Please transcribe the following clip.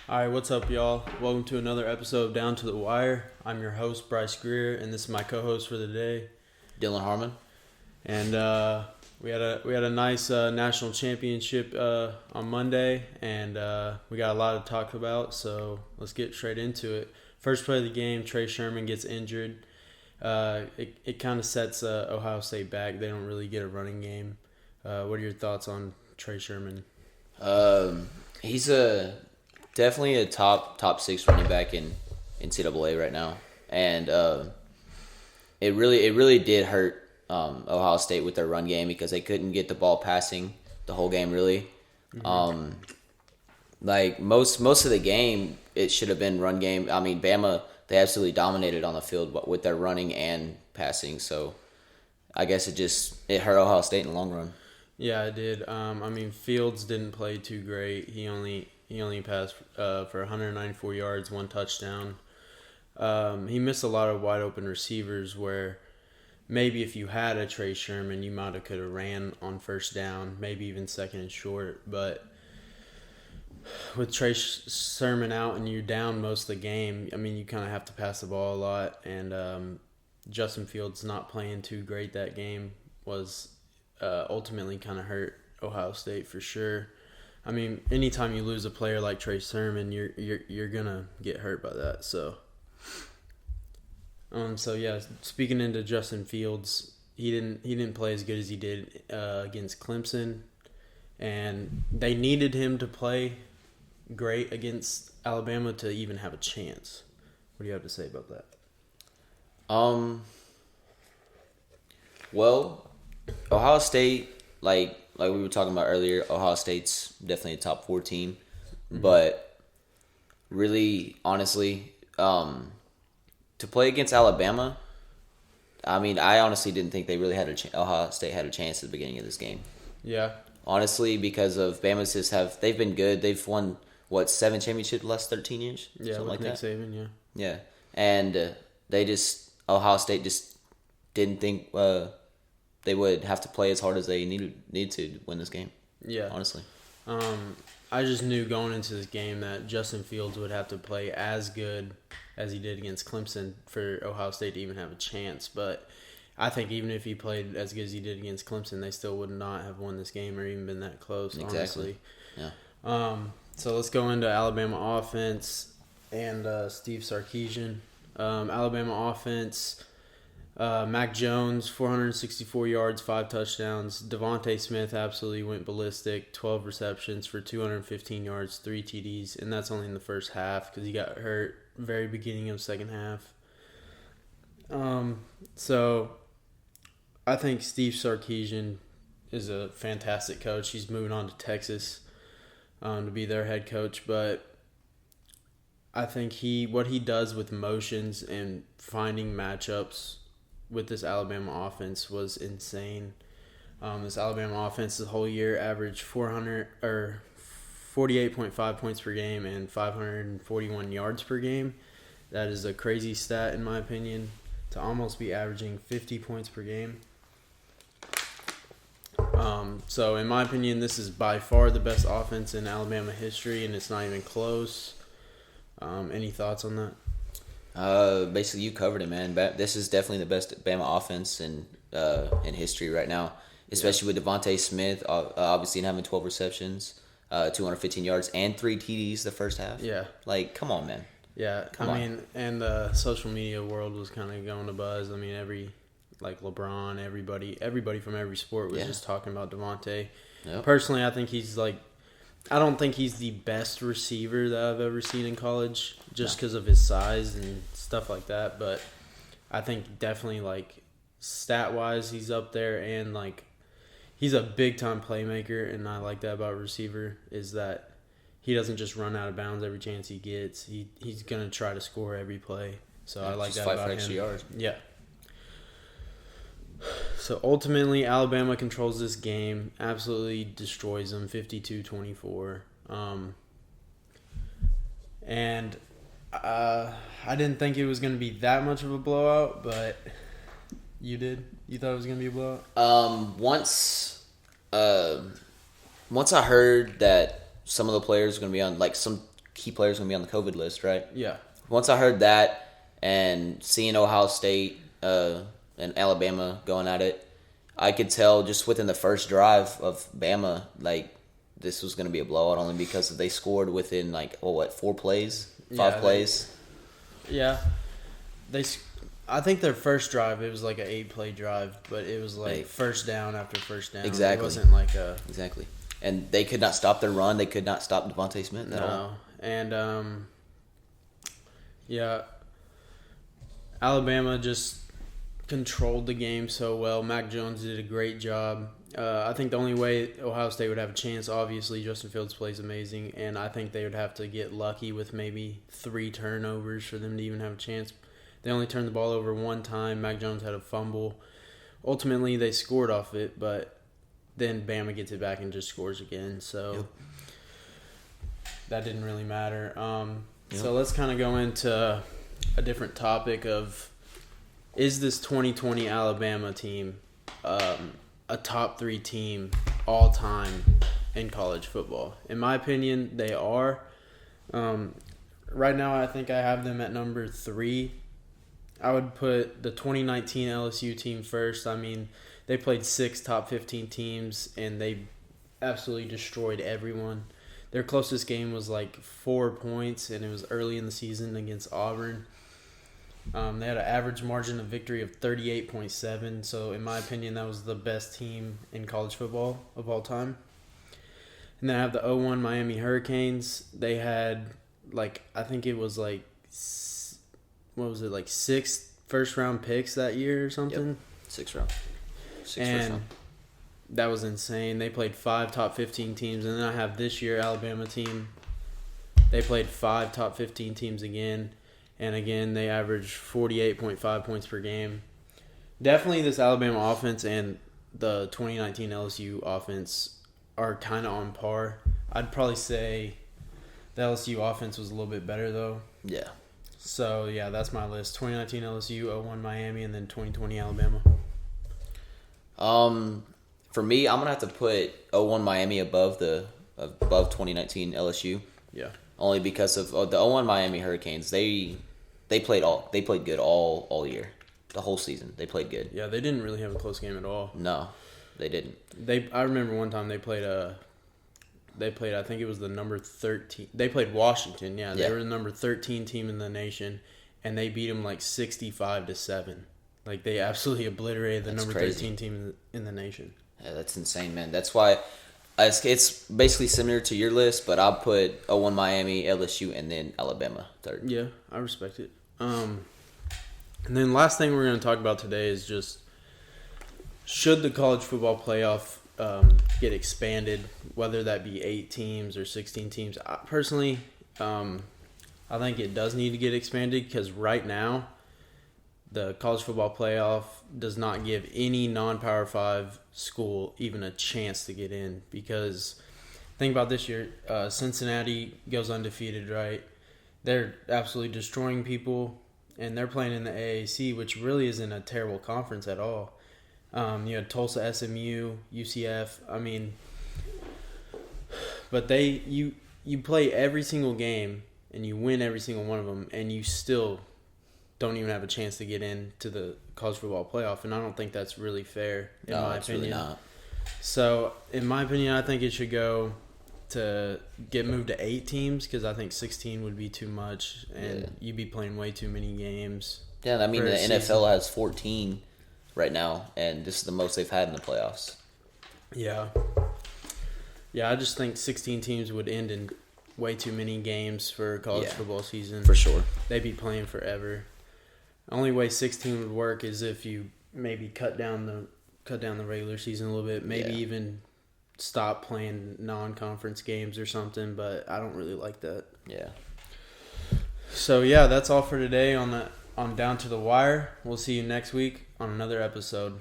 Alright, what's up, y'all? Welcome to another episode of Down to the Wire. I'm your host, Bryce Greer, and this is my co-host for the day, Dylan Harmon. And we had a nice national championship on Monday, and we got a lot to talk about, so let's get straight into it. First play of the game, Trey Sherman gets injured. It kind of sets Ohio State back. They don't really get a running game. What are your thoughts on Trey Sherman? He's definitely a top 6 running back in NCAA right now, and it really did hurt Ohio State with their run game because they couldn't get the ball passing the whole game really. Mm-hmm. Like most of the game, it should have been run game. I mean, Bama, they absolutely dominated on the field with their running and passing. So I guess it hurt Ohio State in the long run. Yeah, it did. I mean, Fields didn't play too great. He only passed for 194 yards, 1 touchdown. He missed a lot of wide open receivers where maybe if you had a Trey Sherman, you might have could have ran on first down, maybe even second and short. But with Trey Sherman out and you're down most of the game, I mean, you kind of have to pass the ball a lot. And Justin Fields not playing too great that game was ultimately kind of hurt Ohio State for sure. I mean, anytime you lose a player like Trey Sherman, you're gonna get hurt by that. So yeah, speaking into Justin Fields, he didn't play as good as he did against Clemson, and they needed him to play great against Alabama to even have a chance. What do you have to say about that? Well, Ohio State, like we were talking about earlier, Ohio State's definitely a top 4 team. Mm-hmm. But really, honestly, to play against Alabama, I mean, I honestly didn't think they really had Ohio State had a chance at the beginning of this game. Yeah. Honestly, because of Bama's they've been good. They've won, 7 championships the last 13 years? Yeah, something like Nick that. Saban, yeah. Yeah. And Ohio State just didn't think they would have to play as hard as they need to win this game. Yeah. Honestly. I just knew going into this game that Justin Fields would have to play as good as he did against Clemson for Ohio State to even have a chance. But I think even if he played as good as he did against Clemson, they still would not have won this game or even been that close, Exactly. honestly. Yeah. So let's go into Alabama offense and Steve Sarkisian. Alabama offense, Mac Jones, 464 yards, 5 touchdowns. Devontae Smith absolutely went ballistic, 12 receptions for 215 yards, 3 TDs, and that's only in the first half because he got hurt very beginning of second half. So I think Steve Sarkisian is a fantastic coach. He's moving on to Texas to be their head coach, but I think what he does with motions and finding matchups with this Alabama offense was insane. This Alabama offense the whole year averaged 48.5 points per game and 541 yards per game. That is a crazy stat in my opinion, to almost be averaging 50 points per game. So in my opinion, this is by far the best offense in Alabama history, and it's not even close. Any thoughts on that? Basically, you covered it, man. This is definitely the best Bama offense in history right now, especially with Devontae Smith, obviously having 12 receptions, 215 yards, and 3 TDs the first half. Yeah. Like, come on, man. Yeah, I mean, and the social media world was kind of going to buzz. I mean, LeBron, everybody from every sport was just talking about Devontae. Yep. Personally, I think I don't think he's the best receiver that I've ever seen in college, just because of his size and stuff like that. But I think definitely, stat-wise, he's up there, and, he's a big-time playmaker, and I like that about a receiver, is that he doesn't just run out of bounds every chance he gets. He's going to try to score every play. So I like that about him. Fight for extra yards. Yeah. So ultimately, Alabama controls this game, absolutely destroys them, 52-24. And I didn't think it was going to be that much of a blowout, but you did? You thought it was going to be a blowout? Once once I heard that some of the players are going to be on, like some key players are going to be on the COVID list, right? Yeah. Once I heard that and seeing Ohio State and Alabama going at it, I could tell just within the first drive of Bama, like, this was going to be a blowout only because they scored within, like, 4 plays? 5 plays? I think their first drive, it was like an 8-play drive, but it was like first down after first down. Exactly. It wasn't like a... Exactly. And they could not stop their run. They could not stop Devontae Smith at all. And, Alabama just controlled the game so well. Mac Jones did a great job. I think the only way Ohio State would have a chance, obviously, Justin Fields plays amazing, and I think they would have to get lucky with maybe 3 turnovers for them to even have a chance. They only turned the ball over 1 time. Mac Jones had a fumble. Ultimately, they scored off it, but then Bama gets it back and just scores again. So that didn't really matter. So let's kind of go into a different topic of, is this 2020 Alabama team a top 3 team all time in college football? In my opinion, they are. Right now, I think I have them at number 3. I would put the 2019 LSU team first. I mean, they played 6 top 15 teams, and they absolutely destroyed everyone. Their closest game was like 4 points, and it was early in the season against Auburn. They had an average margin of victory of 38.7, so in my opinion, that was the best team in college football of all time. And then I have the 0-1 Miami Hurricanes. They had, I think it was 6 first-round picks that year or something? Yep. 6 round. 6 and first round. That was insane. They played 5 top 15 teams, and then I have this year Alabama team. They played 5 top 15 teams again. And again, they averaged 48.5 points per game. Definitely this Alabama offense and the 2019 LSU offense are kind of on par. I'd probably say the LSU offense was a little bit better, though. Yeah. So, yeah, that's my list. 2019 LSU, 0-1 Miami, and then 2020 Alabama. For me, I'm going to have to put 0-1 Miami above 2019 LSU. Yeah. Only because of the 0-1 Miami Hurricanes. They played good all year. The whole season. They played good. Yeah, they didn't really have a close game at all. No, they didn't. I remember one time they played I think it was the number 13. They played Washington. Yeah, they were the number 13 team in the nation, and they beat them 65-7. They absolutely obliterated the number 13 team in the nation. Yeah, that's insane, man. That's why it's basically similar to your list, but I'll put 0-1 Miami, LSU, and then Alabama third. Yeah, I respect it. And then last thing we're going to talk about today is just, should the college football playoff get expanded, whether that be 8 teams or 16 teams? Personally, I think it does need to get expanded because right now, the college football playoff does not give any non-Power 5 school even a chance to get in, because think about this year, Cincinnati goes undefeated, right? They're absolutely destroying people, and they're playing in the AAC, which really isn't a terrible conference at all. You had Tulsa, SMU, UCF. I mean, but you play every single game and you win every single one of them, and you still don't even have a chance to get into the college football playoff, and I don't think that's really fair, in my opinion. Really not. So, in my opinion, I think it should go to get moved to 8 teams, because I think 16 would be too much, and you'd be playing way too many games. Yeah, I mean, the NFL has 14 right now, and this is the most they've had in the playoffs. Yeah. Yeah, I just think 16 teams would end in way too many games for a college football season. For sure. They'd be playing forever. The only way 16 would work is if you maybe cut down the regular season a little bit, maybe even stop playing non-conference games or something, but I don't really like that. Yeah. So yeah, that's all for today on Down to the Wire. We'll see you next week on another episode.